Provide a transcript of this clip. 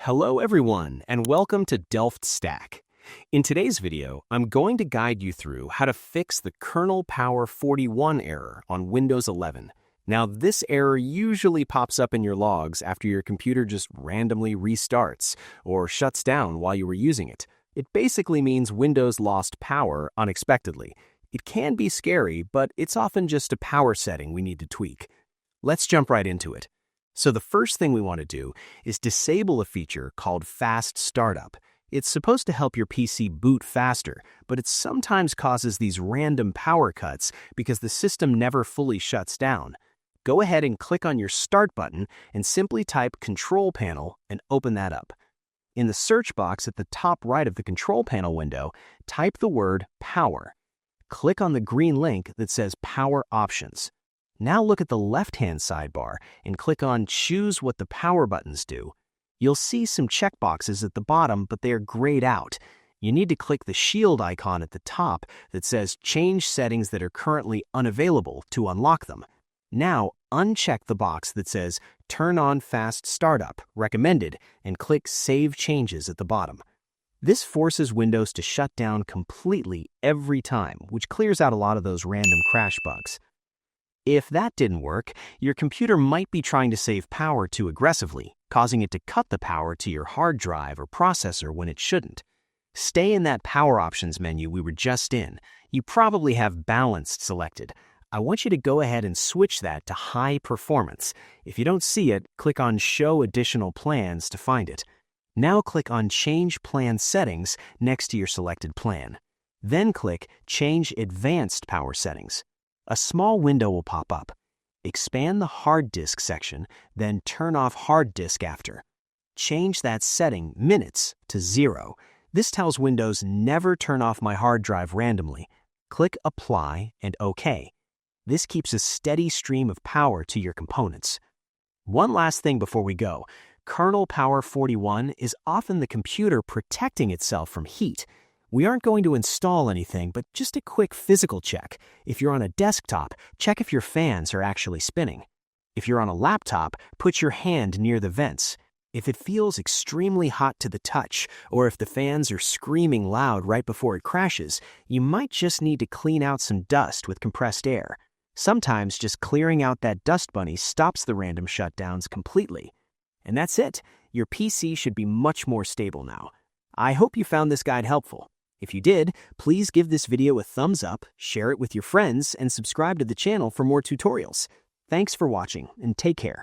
Hello everyone, and welcome to DelftStack. In today's video, I'm going to guide you through how to fix the Kernel-Power 41 error on Windows 11. Now, this error usually pops up in your logs after your computer just randomly restarts or shuts down while you were using it. It basically means Windows lost power unexpectedly. It can be scary, but it's often just a power setting we need to tweak. Let's jump right into it. So the first thing we want to do is disable a feature called Fast Startup. It's supposed to help your PC boot faster, but it sometimes causes these random power cuts because the system never fully shuts down. Go ahead and click on your Start button and simply type Control Panel and open that up. In the search box at the top right of the Control Panel window, type the word Power. Click on the green link that says Power Options. Now look at the left-hand sidebar and click on Choose what the power buttons do. You'll see some checkboxes at the bottom, but they are grayed out. You need to click the shield icon at the top that says Change settings that are currently unavailable to unlock them. Now uncheck the box that says Turn on Fast Startup Recommended and click Save Changes at the bottom. This forces Windows to shut down completely every time, which clears out a lot of those random crash bugs. If that didn't work, your computer might be trying to save power too aggressively, causing it to cut the power to your hard drive or processor when it shouldn't. Stay in that Power Options menu we were just in. You probably have Balanced selected. I want you to go ahead and switch that to High Performance. If you don't see it, click on Show Additional Plans to find it. Now click on Change Plan Settings next to your selected plan. Then click Change Advanced Power Settings. A small window will pop up. Expand the Hard Disk section, then turn off Hard Disk after. Change that setting, Minutes, to 0. This tells Windows never turn off my hard drive randomly. Click Apply and OK. This keeps a steady stream of power to your components. One last thing before we go. Kernel-Power 41 is often the computer protecting itself from heat. We aren't going to install anything, but just a quick physical check. If you're on a desktop, check if your fans are actually spinning. If you're on a laptop, put your hand near the vents. If it feels extremely hot to the touch, or if the fans are screaming loud right before it crashes, you might just need to clean out some dust with compressed air. Sometimes just clearing out that dust bunny stops the random shutdowns completely. And that's it. Your PC should be much more stable now. I hope you found this guide helpful. If you did, please give this video a thumbs up, share it with your friends, and subscribe to the channel for more tutorials. Thanks for watching, and take care.